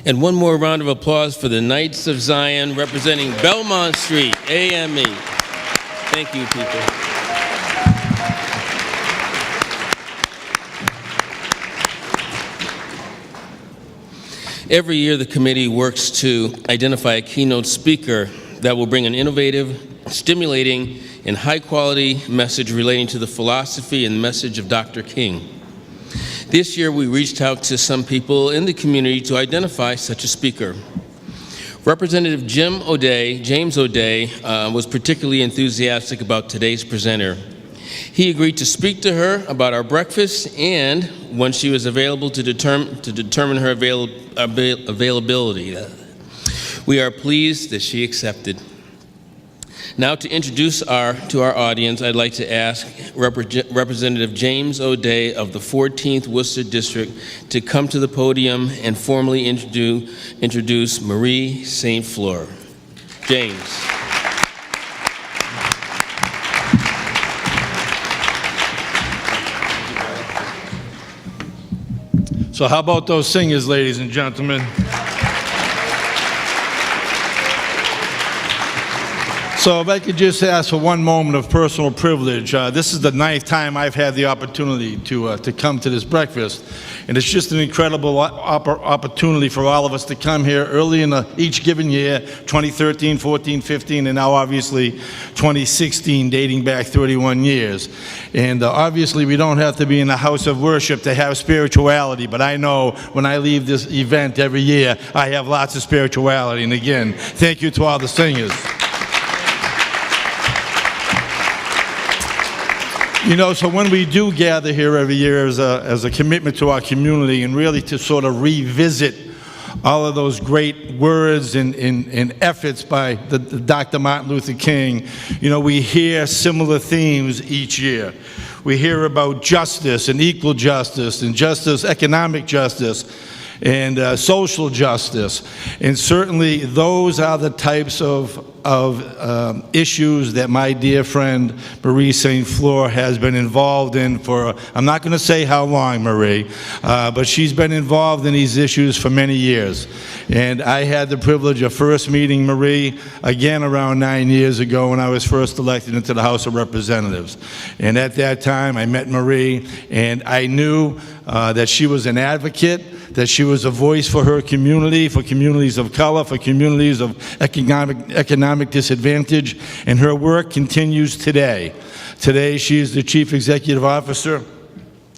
And one more round of applause for the Knights of Zion representing Belmont Street, AME. Thank you, people. Every year, the committee works to identify a keynote speaker that will bring an innovative, stimulating, and high-quality message relating to the philosophy and message of Dr. King. This year, we reached out to some people in the community to identify such a speaker. Representative James O'Day, was particularly enthusiastic about today's presenter. He agreed to speak to her about our breakfast and when she was available to determine her availability. We are pleased that she accepted. Now, to introduce to our audience, I'd like to ask Representative James O'Day of the 14th Worcester District to come to the podium and formally introduce Marie St. Fleur. James. So how about those singers, ladies and gentlemen? So if I could just ask for one moment of personal privilege. This is the 9th time I've had the opportunity to come to this breakfast. And it's just an incredible opportunity for all of us to come here early in each given year, 2013, 14, 15, and now obviously 2016, dating back 31 years. And obviously we don't have to be in a house of worship to have spirituality, but I know when I leave this event every year, I have lots of spirituality. And again, thank you to all the singers. You know, so when we do gather here every year as a commitment to our community and really to sort of revisit all of those great words and efforts by Dr. Martin Luther King, you know, we hear similar themes each year. We hear about justice and equal justice and justice, economic justice, and social justice. And certainly those are the types of issues that my dear friend Marie St. Fleur has been involved in for, I'm not going to say how long, Marie, but she's been involved in these issues for many years. And I had the privilege of first meeting Marie again around 9 years ago when I was first elected into the House of Representatives. And at that time I met Marie and I knew that she was an advocate, that she was a voice for her community, for communities of color, for communities of economic disadvantage, and her work continues today. Today, she is the Chief Executive Officer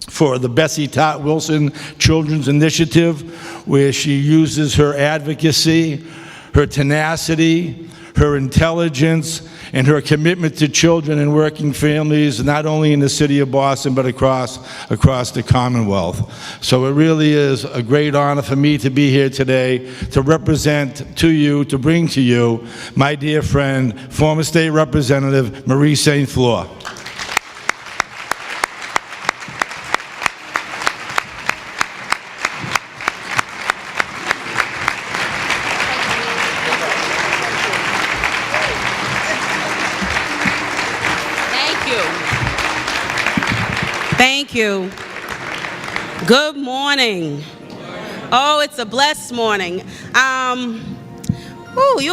for the Bessie Tot Wilson Children's Initiative, where she uses her advocacy, her tenacity, her intelligence, and her commitment to children and working families, not only in the city of Boston, but across the Commonwealth. So it really is a great honor for me to be here today to represent to you, to bring to you, my dear friend, former State Representative Marie St. Fleur. Thank you. Good morning. Oh, it's a blessed morning. You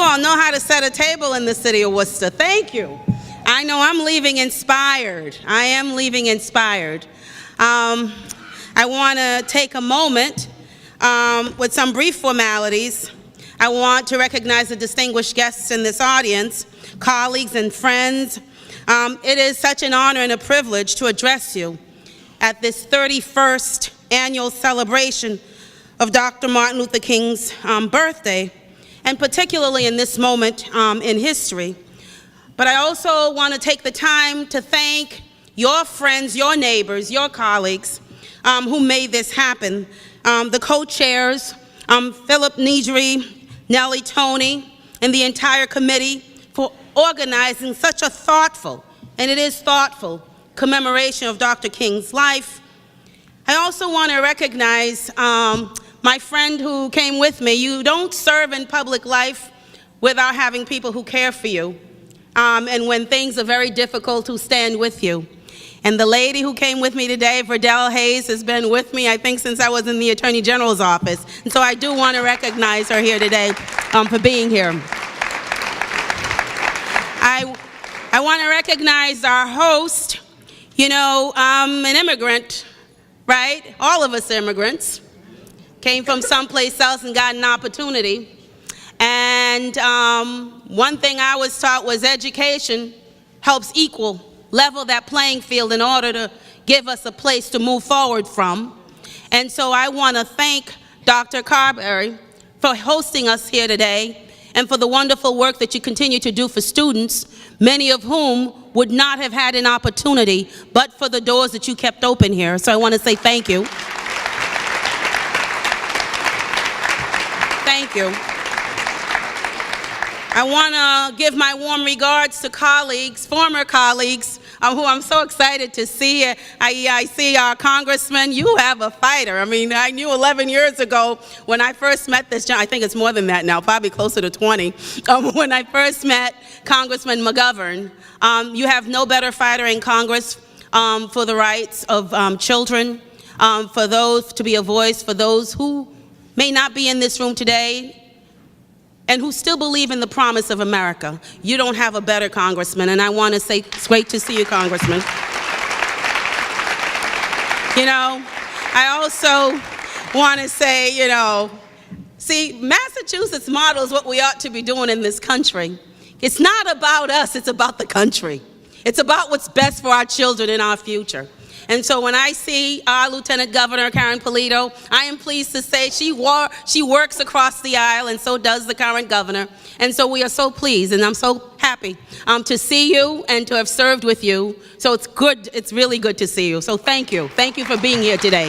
all know how to set a table in the city of Worcester. Thank you. I know I'm leaving inspired. I am leaving inspired. I want to take a moment with some brief formalities. I want to recognize the distinguished guests in this audience, colleagues and friends. It is such an honor and a privilege to address you at this 31st annual celebration of Dr. Martin Luther King's birthday, and particularly in this moment in history. But I also want to take the time to thank your friends, your neighbors, your colleagues who made this happen. The co-chairs, Philip Nidri, Nellie Toney, and the entire committee for organizing such a thoughtful, and it is thoughtful, commemoration of Dr. King's life. I also want to recognize my friend who came with me. You don't serve in public life without having people who care for you, and when things are very difficult, who stand with you. And the lady who came with me today, Verdell Hayes, has been with me, I think, since I was in the Attorney General's office. And so I do want to recognize her here today for being here. I want to recognize our host. You know, I'm an immigrant, right? All of us are immigrants. Came from someplace else and got an opportunity. And one thing I was taught was education helps level that playing field in order to give us a place to move forward from. And so I want to thank Dr. Carberry for hosting us here today and for the wonderful work that you continue to do for students, many of whom would not have had an opportunity but for the doors that you kept open here. So I want to say thank you. Thank you. I want to give my warm regards to colleagues, former colleagues, who I'm so excited to see. I see our congressman. You have a fighter. I mean, I knew 11 years ago when I first met this gentleman. I think it's more than that now, probably closer to 20. When I first met Congressman McGovern, you have no better fighter in Congress for the rights of children, for those to be a voice, for those who may not be in this room today, and who still believe in the promise of America. You don't have a better congressman, and I want to say it's great to see you, Congressman. You know, I also want to say, you know, see, Massachusetts models what we ought to be doing in this country. It's not about us, it's about the country. It's about what's best for our children and our future. And so when I see our Lieutenant Governor, Karen Polito, I am pleased to say she works across the aisle, and so does the current governor. And so we are so pleased, and I'm so happy to see you and to have served with you. So it's good, it's really good to see you. So thank you. Thank you for being here today.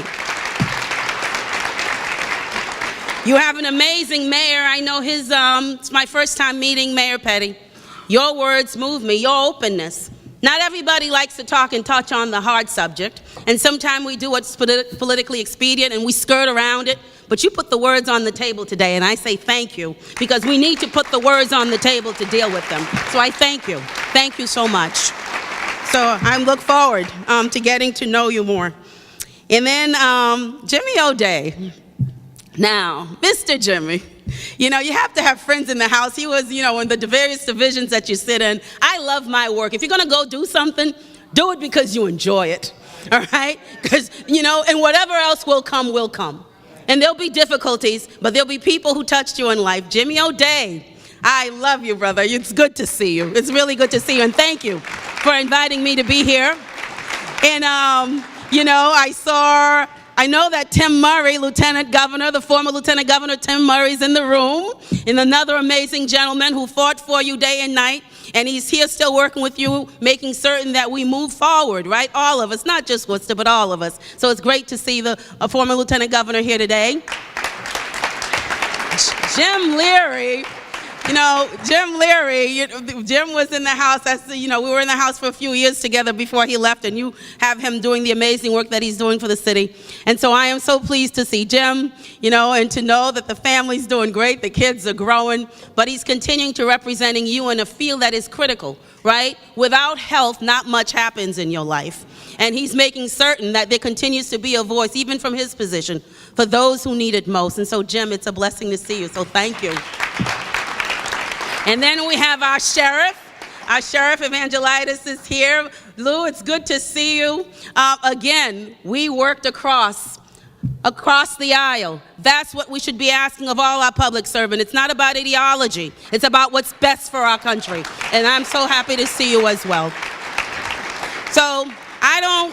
You have an amazing mayor. I know it's my first time meeting Mayor Petty. Your words move me, your openness. Not everybody likes to talk and touch on the hard subject, and sometimes we do what's politically expedient and we skirt around it, but you put the words on the table today, and I say thank you, because we need to put the words on the table to deal with them. So I thank you. Thank you so much. So I look forward to getting to know you more. And then Jimmy O'Day. Now, Mr. Jimmy, you know, you have to have friends in the house. He was, you know, in the various divisions that you sit in. I love my work. If you're going to go do something, do it because you enjoy it, all right? Because, you know, and whatever else will come, will come. And there'll be difficulties, but there'll be people who touched you in life. Jimmy O'Day, I love you, brother. It's good to see you. It's really good to see you, and thank you for inviting me to be here. And, you know, I know that Tim Murray, Lieutenant Governor, the former Lieutenant Governor Tim Murray's in the room, and another amazing gentleman who fought for you day and night, and he's here still working with you, making certain that we move forward, right? All of us, not just Worcester, but all of us. So it's great to see the former Lieutenant Governor here today. Jim Leary. You know, Jim Leary, Jim was in the house, we were in the house for a few years together before he left, and you have him doing the amazing work that he's doing for the city. And so I am so pleased to see Jim, you know, and to know that the family's doing great, the kids are growing, but he's continuing to representing you in a field that is critical, right? Without health, not much happens in your life. And he's making certain that there continues to be a voice, even from his position, for those who need it most. And so, Jim, it's a blessing to see you, so thank you. And then we have our sheriff. Our sheriff, Evangelitis, is here. Lou, it's good to see you. Again, we worked across the aisle. That's what we should be asking of all our public servants. It's not about ideology. It's about what's best for our country. And I'm so happy to see you as well. So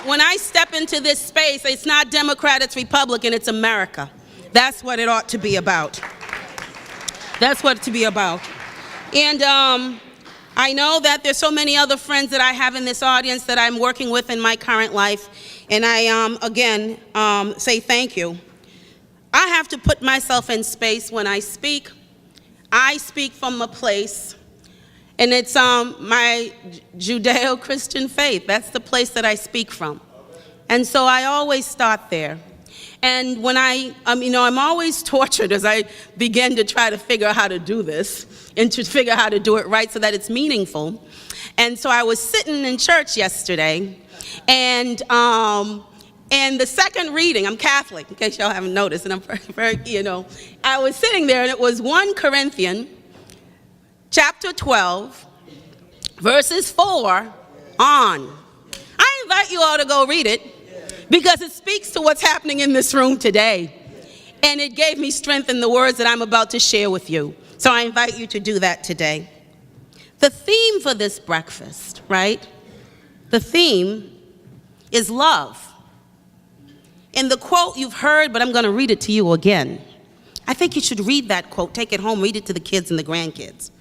when I step into this space, it's not Democrat, it's Republican, it's America. That's what it ought to be about. That's what it to be about. And I know that there's so many other friends that I have in this audience that I'm working with in my current life. And I, again, say thank you. I have to put myself in space when I speak. I speak from a place, and it's my Judeo-Christian faith. That's the place that I speak from. And so I always start there. And when I'm always tortured as I begin to try to figure out how to do this and to figure out how to do it right so that it's meaningful. And so I was sitting in church yesterday, and the second reading, I'm Catholic, in case y'all haven't noticed, and I'm very, I was sitting there, and it was 1 Corinthians chapter 12, verses 4 on. I invite you all to go read it, because it speaks to what's happening in this room today. And it gave me strength in the words that I'm about to share with you. So I invite you to do that today. The theme for this breakfast, right? The theme is love. In the quote you've heard, but I'm going to read it to you again. I think you should read that quote, take it home, read it to the kids and the grandkids.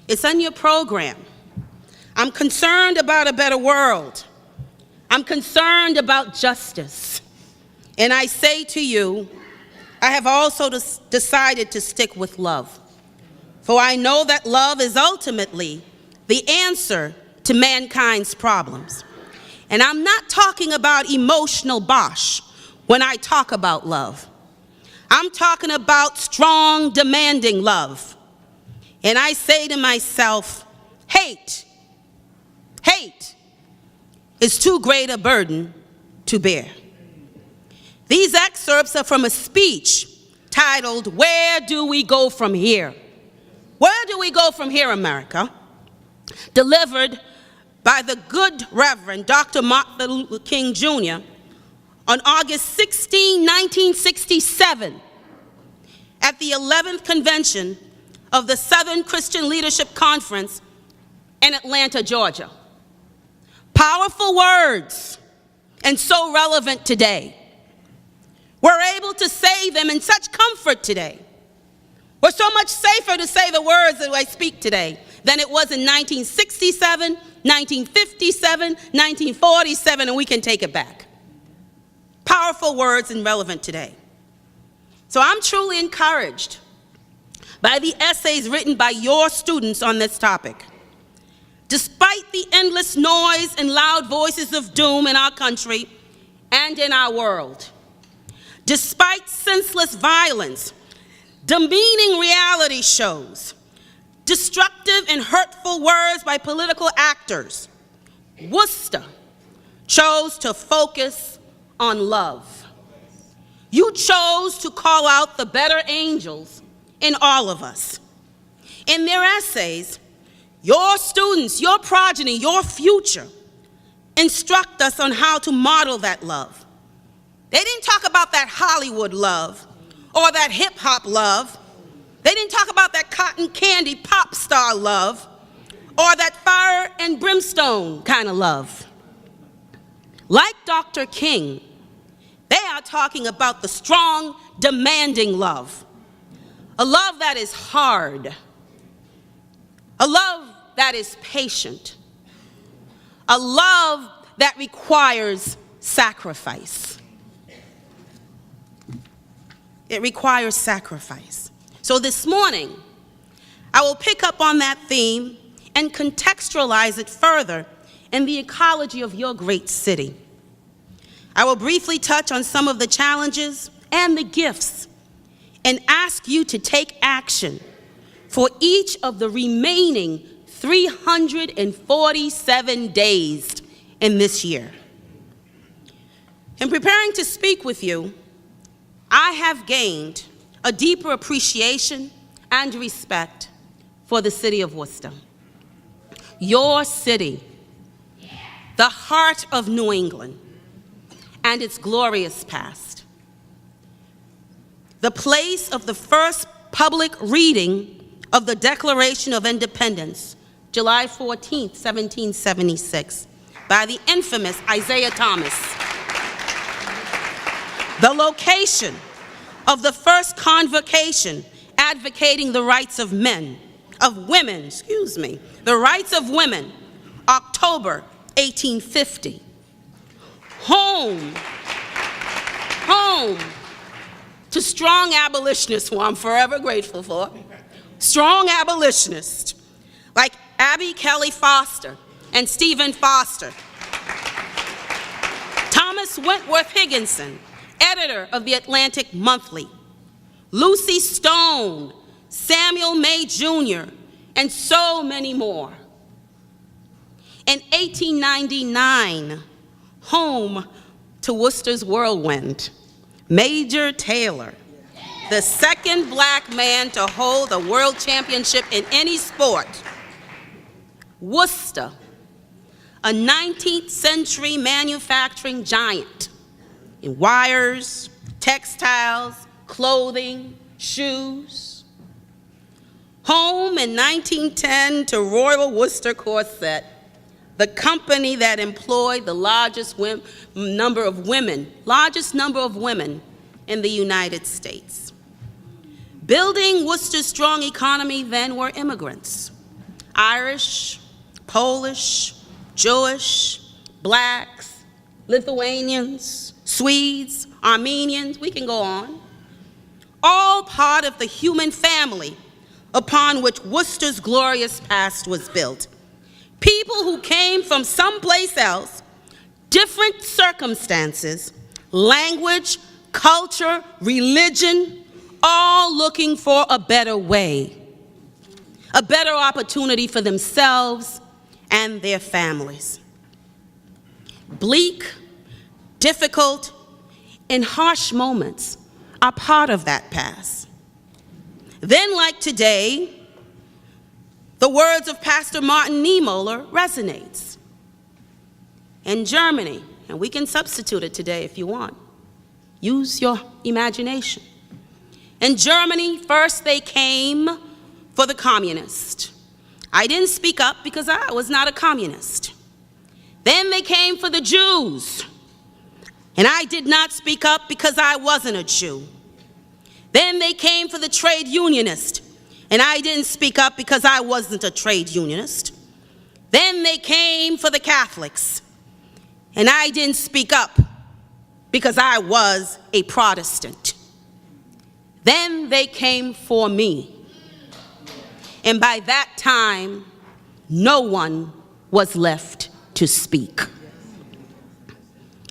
It's on your program. I'm concerned about a better world. I'm concerned about justice. And I say to you, I have also decided to stick with love. For I know that love is ultimately the answer to mankind's problems. And I'm not talking about emotional bosh when I talk about love. I'm talking about strong, demanding love. And I say to myself, hate is too great a burden to bear. These excerpts are from a speech titled, Where Do We Go From Here? Where do we go from here, America? Delivered by the good Reverend Dr. Martin Luther King Jr. on August 16, 1967, at the 11th convention of the Southern Christian Leadership Conference in Atlanta, Georgia. Powerful words, and so relevant today. We're able to say them in such comfort today. We're so much safer to say the words that I speak today than it was in 1967, 1957, 1947, and we can take it back. Powerful words and relevant today. So I'm truly encouraged by the essays written by your students on this topic. Despite the endless noise and loud voices of doom in our country and in our world, despite senseless violence, demeaning reality shows, destructive and hurtful words by political actors, Worcester chose to focus on love. You chose to call out the better angels in all of us. In their essays, your students, your progeny, your future, instruct us on how to model that love. They didn't talk about that Hollywood love or that hip-hop love. They didn't talk about that cotton candy pop star love or that fire and brimstone kind of love. Like Dr. King, they are talking about the strong, demanding love. A love that is hard. A love that is patient. A love that requires sacrifice. It requires sacrifice. So this morning, I will pick up on that theme and contextualize it further in the ecology of your great city. I will briefly touch on some of the challenges and the gifts and ask you to take action for each of the remaining 347 days in this year. In preparing to speak with you, I have gained a deeper appreciation and respect for the city of Worcester. Your city, the heart of New England, and its glorious past. The place of the first public reading of the Declaration of Independence, July 14, 1776, by the infamous Isaiah Thomas. The location of the first convocation advocating the rights of the rights of women, October 1850. Home to strong abolitionists who I'm forever grateful for. Strong abolitionists like Abby Kelly Foster and Stephen Foster, Thomas Wentworth Higginson, editor of the Atlantic Monthly, Lucy Stone, Samuel May Jr., and so many more. In 1899, home to Worcester's whirlwind, Major Taylor, the second black man to hold a world championship in any sport. Worcester, a 19th century manufacturing giant in wires, textiles, clothing, shoes. Home in 1910 to Royal Worcester Corset, the company that employed the largest number of women in the United States. Building Worcester's strong economy then were immigrants, Irish, Polish, Jewish, blacks, Lithuanians, Swedes, Armenians, we can go on. All part of the human family upon which Worcester's glorious past was built. People who came from someplace else, different circumstances, language, culture, religion, all looking for a better way, a better opportunity for themselves and their families. Bleak, difficult, and harsh moments are part of that past. Then, like today, the words of Pastor Martin Niemöller resonates. In Germany, and we can substitute it today if you want. Use your imagination. In Germany, first they came for the communist. I didn't speak up because I was not a communist. Then they came for the Jews, and I did not speak up because I wasn't a Jew. Then they came for the trade unionist, and I didn't speak up because I wasn't a trade unionist. Then they came for the Catholics, and I didn't speak up because I was a Protestant. Then they came for me, and by that time, no one was left to speak.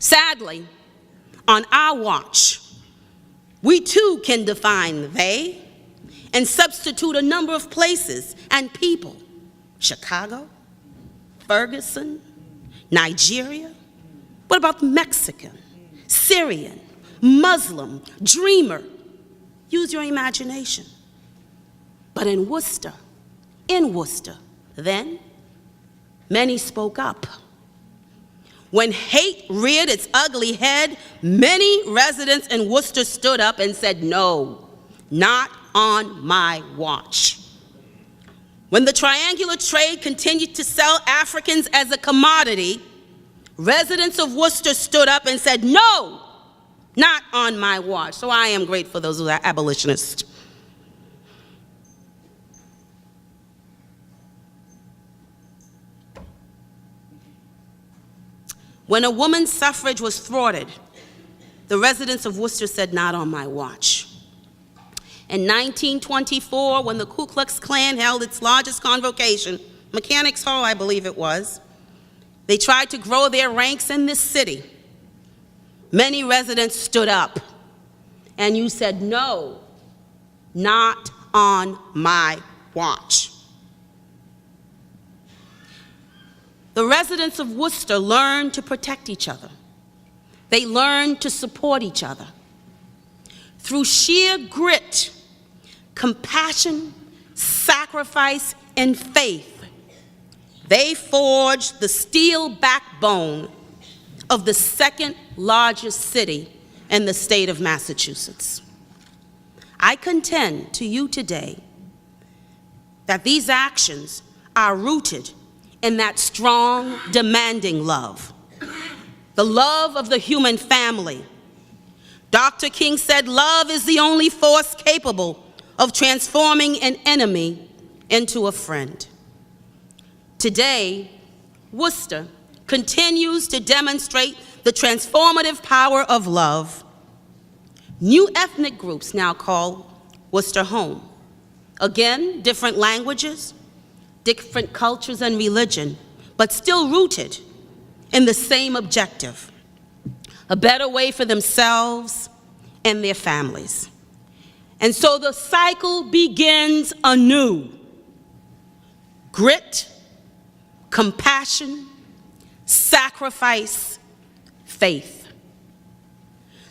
Sadly, on our watch, we too can define they and substitute a number of places and people. Chicago, Ferguson, Nigeria. What about Mexican, Syrian, Muslim, dreamer? Use your imagination. But in Worcester, then, many spoke up. When hate reared its ugly head, many residents in Worcester stood up and said, no, not on my watch. When the triangular trade continued to sell Africans as a commodity, residents of Worcester stood up and said, no, not on my watch. So I am grateful for those who are abolitionists. When a woman's suffrage was thwarted, the residents of Worcester said, not on my watch. In 1924, when the Ku Klux Klan held its largest convocation, Mechanics Hall, I believe it was, they tried to grow their ranks in this city. Many residents stood up, and you said, no, not on my watch. The residents of Worcester learned to protect each other. They learned to support each other. Through sheer grit, compassion, sacrifice, and faith, they forged the steel backbone of the second largest city in the state of Massachusetts. I contend to you today that these actions are rooted in that strong, demanding love, the love of the human family. Dr. King said, love is the only force capable of transforming an enemy into a friend. Today, Worcester continues to demonstrate the transformative power of love. New ethnic groups now call Worcester home. Again, different languages, different cultures and religion, but still rooted in the same objective: a better way for themselves and their families. And so the cycle begins anew. Grit, compassion, sacrifice, faith.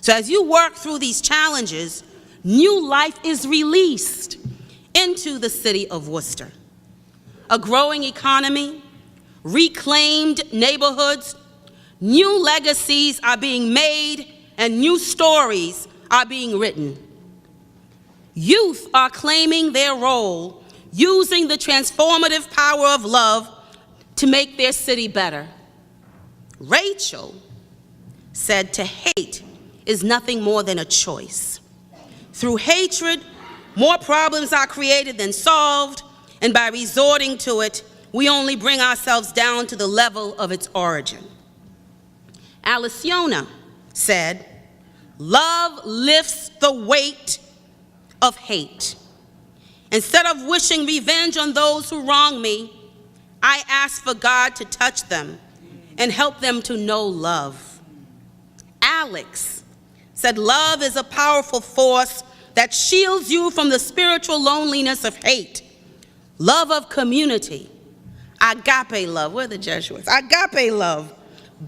So as you work through these challenges, new life is released into the city of Worcester. A growing economy, reclaimed neighborhoods, new legacies are being made, and new stories are being written. Youth are claiming their role, using the transformative power of love to make their city better. Rachel said to hate is nothing more than a choice. Through hatred, more problems are created than solved, and by resorting to it, we only bring ourselves down to the level of its origin. Aliciona said, love lifts the weight of hate. Instead of wishing revenge on those who wrong me, I ask for God to touch them and help them to know love. Alex said, love is a powerful force that shields you from the spiritual loneliness of hate. Love of community, agape love, where are the Jesuits? Agape love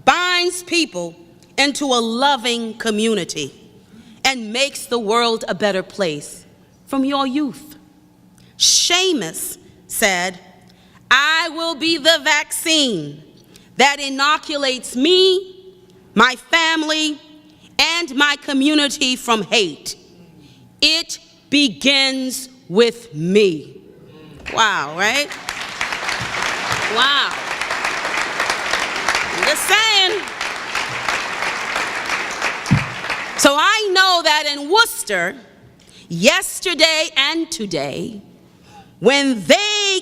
binds people into a loving community and makes the world a better place from your youth. Seamus said, I will be the vaccine that inoculates me, my family, and my community from hate. It begins with me. Wow, right? Wow. I'm just saying. So I know that in Worcester, yesterday and today, when they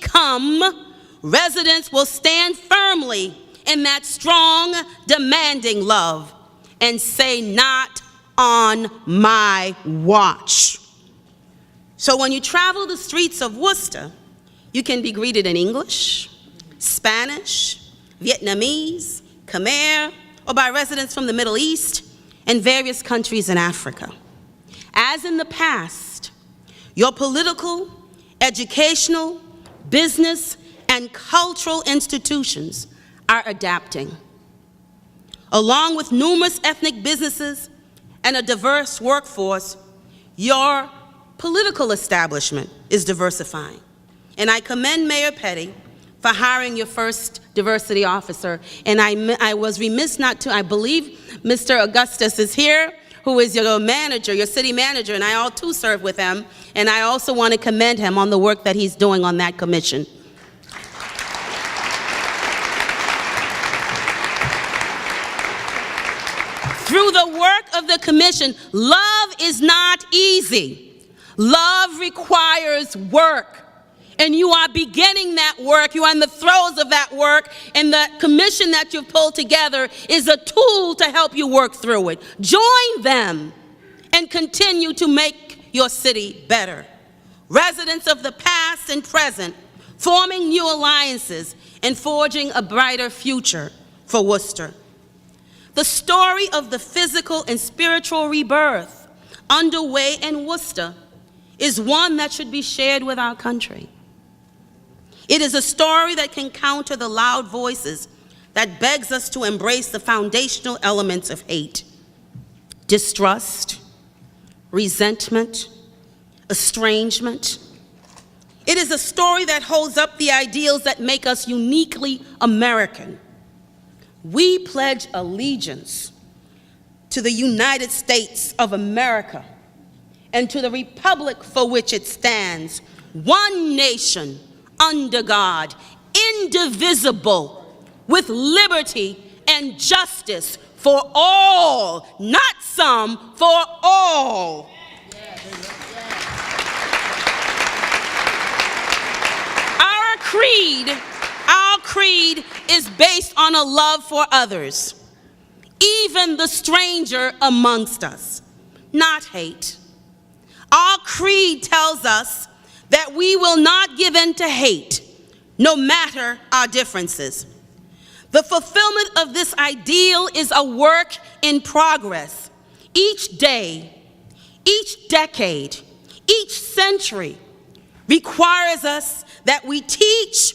come, residents will stand firmly in that strong, demanding love and say, not on my watch. So when you travel the streets of Worcester, you can be greeted in English, Spanish, Vietnamese, Khmer, or by residents from the Middle East and various countries in Africa. As in the past, your political, educational, business, and cultural institutions are adapting. Along with numerous ethnic businesses and a diverse workforce, your political establishment is diversifying. And I commend Mayor Petty for hiring your first diversity officer. And I was remiss not to, I believe Mr. Augustus is here, who is your manager, your city manager, and I all too serve with him. And I also want to commend him on the work that he's doing on that commission. Through the work of the commission, love is not easy. Love requires work. And you are beginning that work. You are in the throes of that work. And the commission that you've pulled together is a tool to help you work through it. Join them and continue to make your city better. Residents of the past and present, forming new alliances and forging a brighter future for Worcester. The story of the physical and spiritual rebirth underway in Worcester is one that should be shared with our country. It is a story that can counter the loud voices that begs us to embrace the foundational elements of hate: distrust, resentment, estrangement. It is a story that holds up the ideals that make us uniquely American. We pledge allegiance to the United States of America and to the republic for which it stands, one nation, under God, indivisible, with liberty and justice for all, not some, for all. Our creed is based on a love for others, even the stranger amongst us, not hate. Our creed tells us that we will not give in to hate, no matter our differences. The fulfillment of this ideal is a work in progress. Each day, each decade, each century requires us that we teach,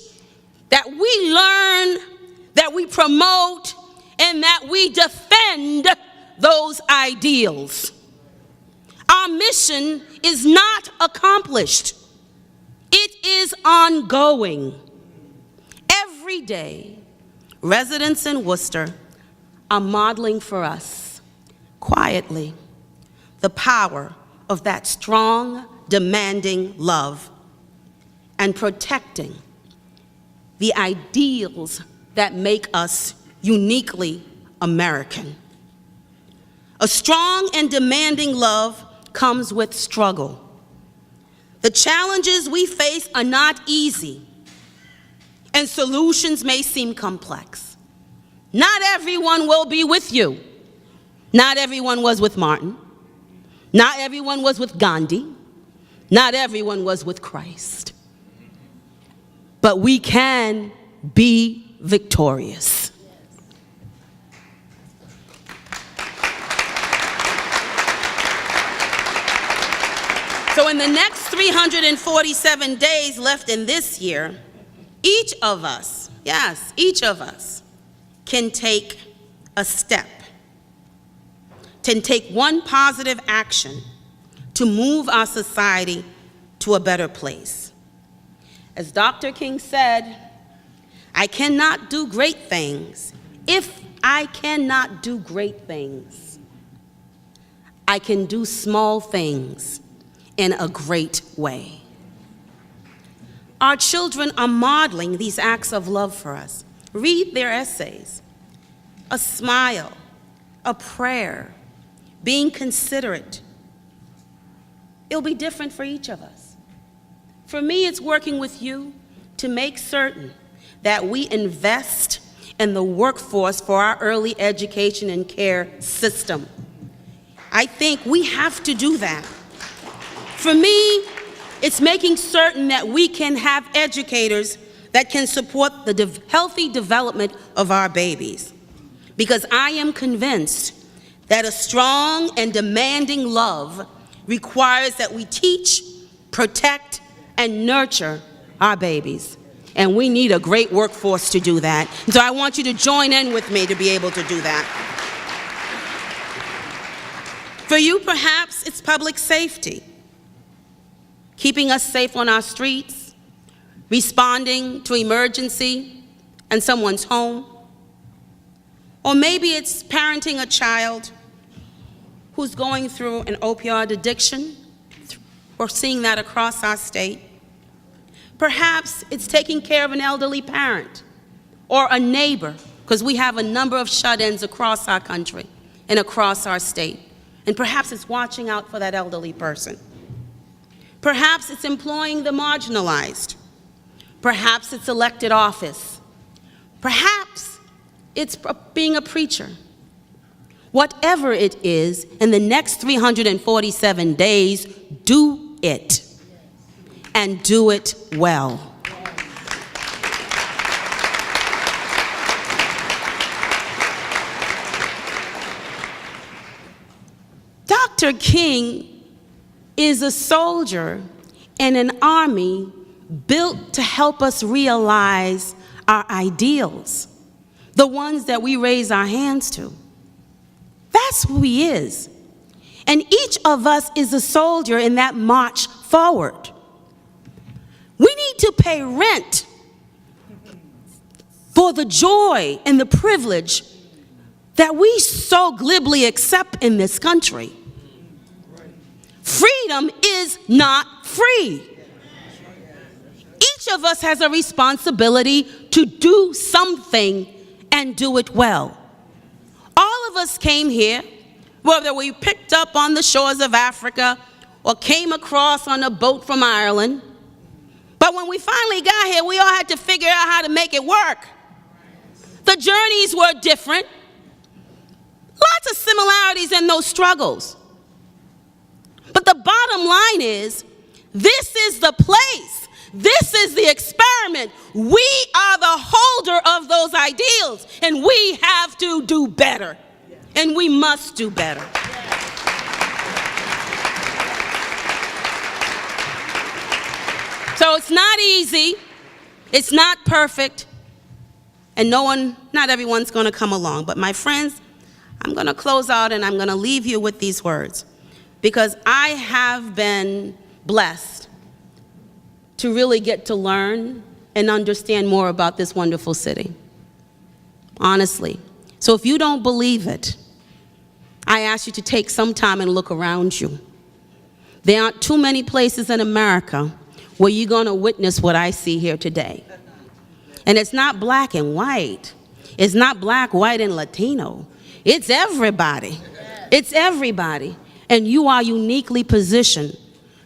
that we learn, that we promote, and that we defend those ideals. Our mission is not accomplished. It is ongoing. Every day, residents in Worcester are modeling for us, quietly, the power of that strong, demanding love and protecting the ideals that make us uniquely American. A strong and demanding love comes with struggle. The challenges we face are not easy, and solutions may seem complex. Not everyone will be with you. Not everyone was with Martin. Not everyone was with Gandhi. Not everyone was with Christ. But we can be victorious. So in the next 347 days left in this year, each of us, yes, each of us, can take a step, can take one positive action to move our society to a better place. As Dr. King said, I cannot do great things if I cannot do great things. I can do small things in a great way. Our children are modeling these acts of love for us. Read their essays. A smile, a prayer, being considerate. It'll be different for each of us. For me, it's working with you to make certain that we invest in the workforce for our early education and care system. I think we have to do that. For me, it's making certain that we can have educators that can support the healthy development of our babies. Because I am convinced that a strong and demanding love requires that we teach, protect, and nurture our babies. And we need a great workforce to do that. And so I want you to join in with me to be able to do that. For you, perhaps, it's public safety. Keeping us safe on our streets, responding to emergency in someone's home. Or maybe it's parenting a child who's going through an opioid addiction. We're seeing that across our state. Perhaps it's taking care of an elderly parent or a neighbor, because we have a number of shut-ins across our country and across our state. And perhaps it's watching out for that elderly person. Perhaps it's employing the marginalized. Perhaps it's elected office. Perhaps it's being a preacher. Whatever it is, in the next 347 days, do it. And do it well. Dr. King is a soldier in an army built to help us realize our ideals, the ones that we raise our hands to. That's who he is. And each of us is a soldier in that march forward. We need to pay rent for the joy and the privilege that we so glibly accept in this country. Freedom is not free. Each of us has a responsibility to do something and do it well. All of us came here, whether we picked up on the shores of Africa or came across on a boat from Ireland. But when we finally got here, we all had to figure out how to make it work. The journeys were different. Lots of similarities in those struggles. But the bottom line is, this is the place This is the experiment. We are the holder of those ideals, and we have to do better. And we must do better. So it's not easy. It's not perfect. And not everyone's going to come along. But my friends, I'm going to close out and I'm going to leave you with these words, because I have been blessed to really get to learn and understand more about this wonderful city. Honestly. So if you don't believe it, I ask you to take some time and look around you. There aren't too many places in America where you're going to witness what I see here today. And it's not black and white. It's not black, white, and Latino. It's everybody. It's everybody. And you are uniquely positioned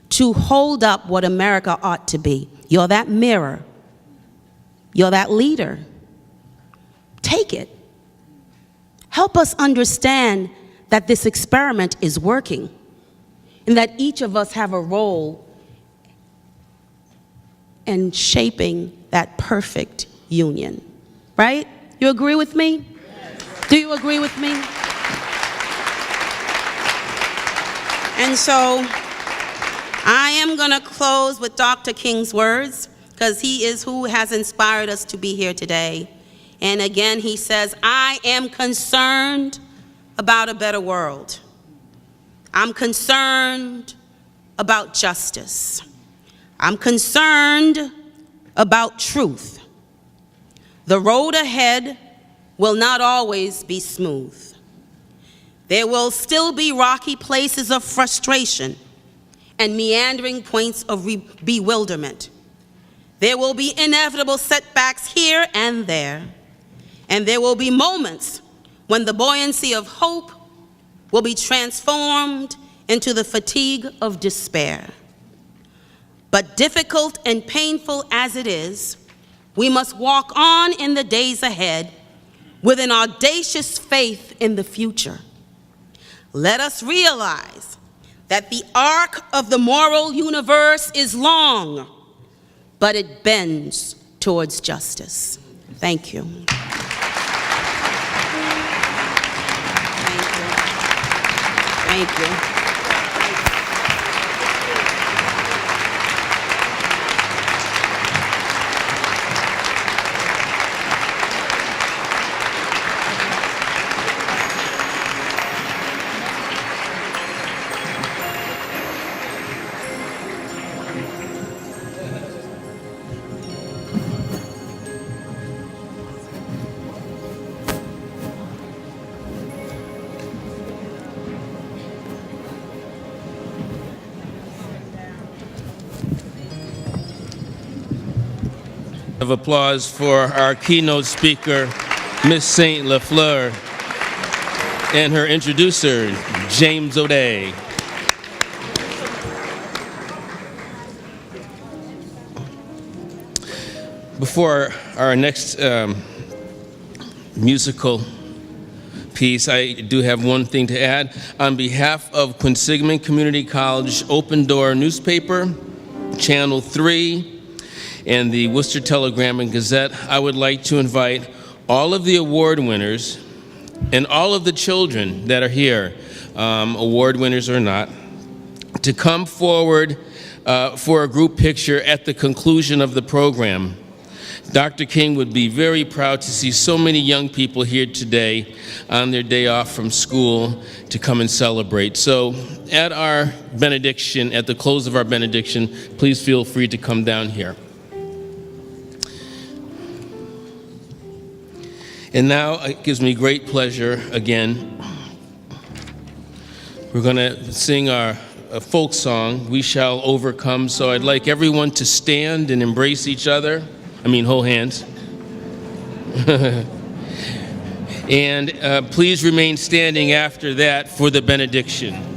to hold up what America ought to be. You're that mirror. You're that leader. Take it. Help us understand that this experiment is working and that each of us have a role in shaping that perfect union. Right? You agree with me? Do you agree with me? And so I am going to close with Dr. King's words, because he is who has inspired us to be here today. And again, he says, I am concerned about a better world. I'm concerned about justice. I'm concerned about truth. The road ahead will not always be smooth. There will still be rocky places of frustration and meandering points of bewilderment. There will be inevitable setbacks here and there. And there will be moments when the buoyancy of hope will be transformed into the fatigue of despair. But difficult and painful as it is, we must walk on in the days ahead with an audacious faith in the future. Let us realize that the arc of the moral universe is long, but it bends towards justice. Thank you. Thank you. Of applause for our keynote speaker, Miss St.fleur, and her introducer, James O'Day. Before our next musical piece, I do have one thing to add. On behalf of Quinsigamond Community College Open Door newspaper, Channel 3, and the Worcester Telegram and Gazette, I would like to invite all of the award winners and all of the children that are here, award winners or not, to come forward for a group picture at the conclusion of the program. Dr. King would be very proud to see so many young people here today on their day off from school to come and celebrate. So at our benediction, at the close of our benediction, please feel free to come down here. And now it gives me great pleasure again. We're going to sing our folk song, We Shall Overcome. So I'd like everyone to stand and embrace each other. Hold hands. And please remain standing after that for the benediction.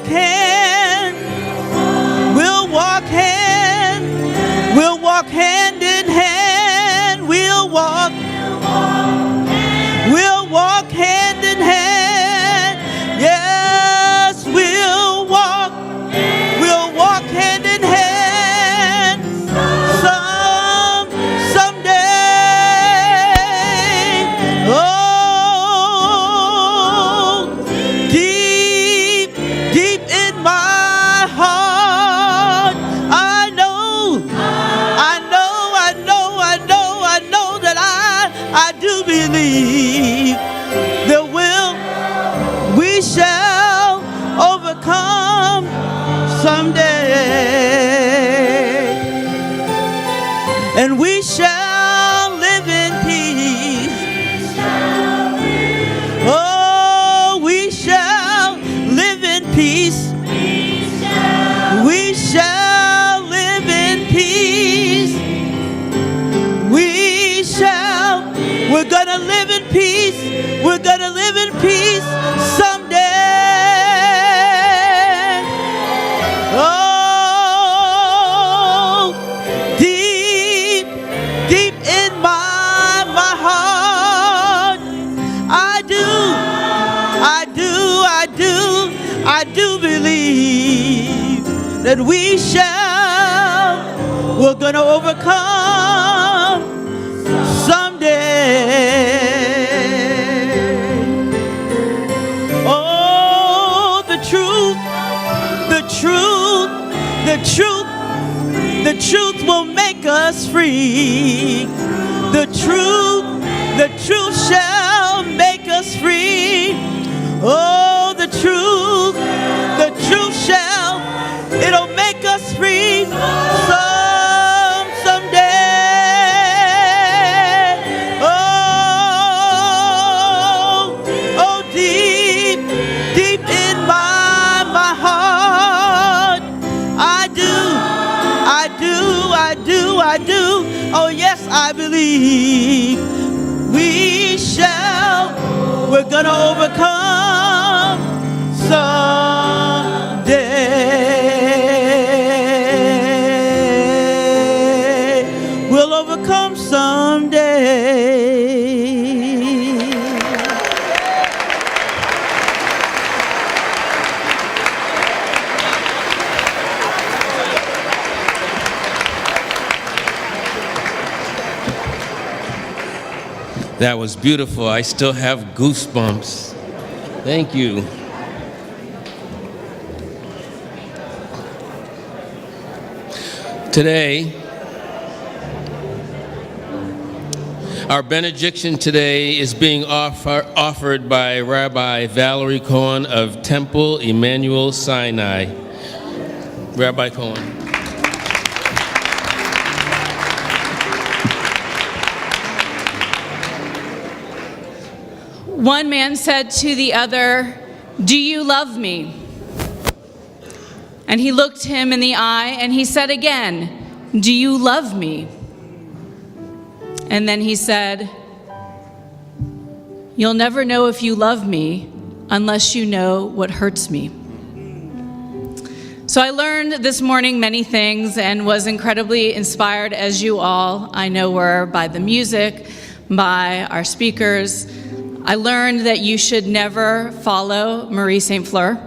hand. We'll walk hand. We'll walk hand in hand. We'll walk hand in hand. Yes, we'll walk hand in hand. Someday. Oh, deep in my heart, I know that I do believe that we shall overcome someday, and we shall live in peace. Oh, we shall live in peace. We shall live in peace. We're gonna live in peace. We're gonna live in peace someday. Oh, deep in my heart, I do believe that we're gonna overcome someday. Oh, the truth will make us free. The truth shall make us free. Oh, the truth shall, it'll make us free someday. Oh, deep in my heart, I do. Oh, yes, I believe we're gonna overcome someday. We'll overcome someday. That was beautiful. I still have goosebumps. Thank you. Today, our benediction today is being offered by Rabbi Valerie Cohen of Temple Emmanuel Sinai. Rabbi Cohen. One man said to the other, "Do you love me?" And he looked him in the eye and he said again, "Do you love me?" And then he said, "You'll never know if you love me unless you know what hurts me." So I learned this morning many things and was incredibly inspired, as you all, I know, were by the music, by our speakers. I learned that you should never follow Marie St.Fleur.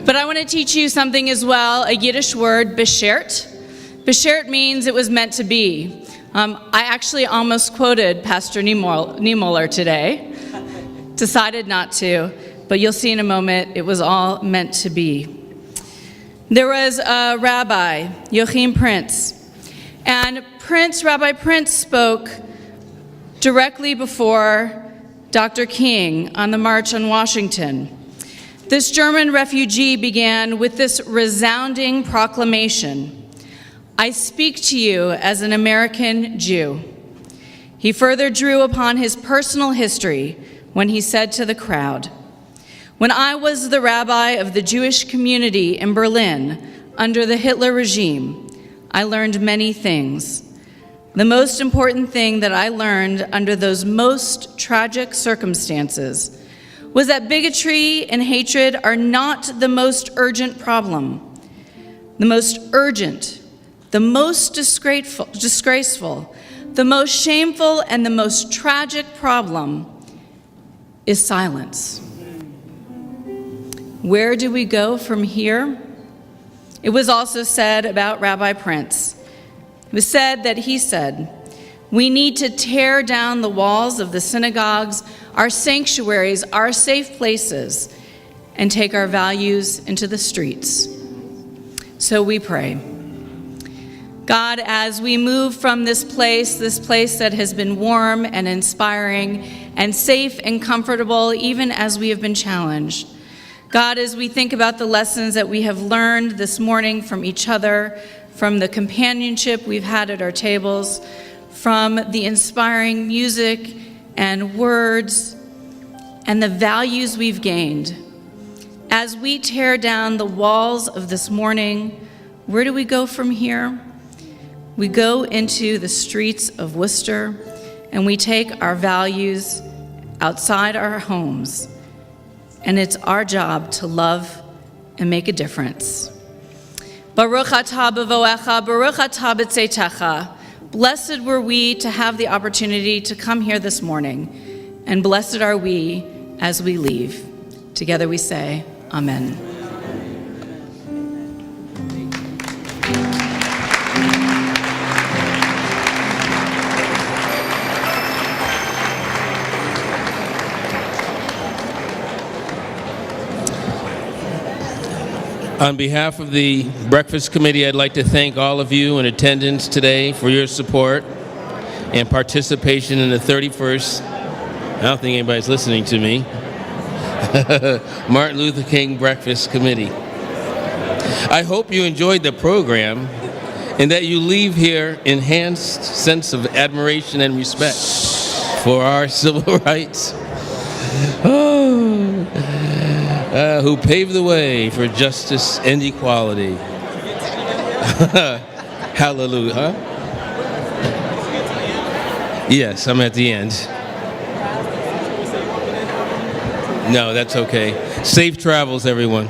But I want to teach you something as well, a Yiddish word, beshert. Beshert means it was meant to be. I actually almost quoted Pastor Niemöller today. Decided not to, but you'll see in a moment, it was all meant to be. There was a rabbi, Joachim Prince, and Rabbi Prince spoke directly before Dr. King on the March on Washington. This German refugee began with this resounding proclamation, "I speak to you as an American Jew." He further drew upon his personal history when he said to the crowd, "When I was the rabbi of the Jewish community in Berlin under the Hitler regime, I learned many things. The most important thing that I learned under those most tragic circumstances was that bigotry and hatred are not the most urgent problem. The most urgent, the most disgraceful, the most shameful, and the most tragic problem is silence. Where do we go from here? It was also said about Rabbi Prince. It was said that he said, we need to tear down the walls of the synagogues, our sanctuaries, our safe places, and take our values into the streets. So we pray. God, as we move from this place that has been warm and inspiring and safe and comfortable, even as we have been challenged, God, as we think about the lessons that we have learned this morning from each other, from the companionship we've had at our tables, from the inspiring music and words, and the values we've gained, as we tear down the walls of this morning, where do we go from here? We go into the streets of Worcester, and we take our values outside our homes. And it's our job to love and make a difference. Baruch atah b'voecha, baruch atah b'tzeitecha. Blessed were we to have the opportunity to come here this morning, and blessed are we as we leave. Together we say, Amen. On behalf of the Breakfast Committee, I'd like to thank all of you in attendance today for your support and participation in the 31st, I don't think anybody's listening to me, Martin Luther King Breakfast Committee. I hope you enjoyed the program and that you leave here enhanced sense of admiration and respect for our civil rights. Who paved the way for justice and equality. Hallelujah. Huh? Yes, I'm at the end. No, that's okay. Safe travels, everyone.